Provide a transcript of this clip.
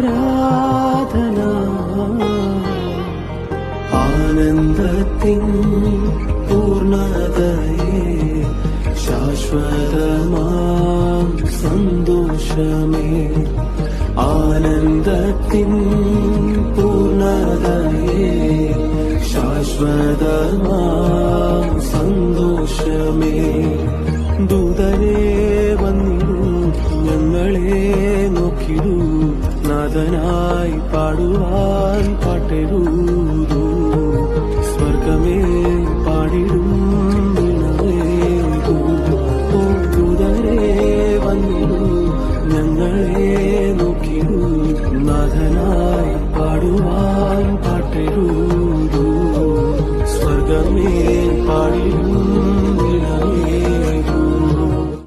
ആരാധന ആനന്ദത്തിൻ പൂർണ്ണതയെ ശാശ്വതമാം സന്തോഷമേ ആനന്ദത്തിൻ പൂർണ്ണതയെ ശാശ്വതമാം സന്തോഷമേ ദൂതനെ വന്നിടൂ ഞങ്ങളെ നോക്കിടൂ നാഥനായി പാടുവാൻ പാട്ടിടൂ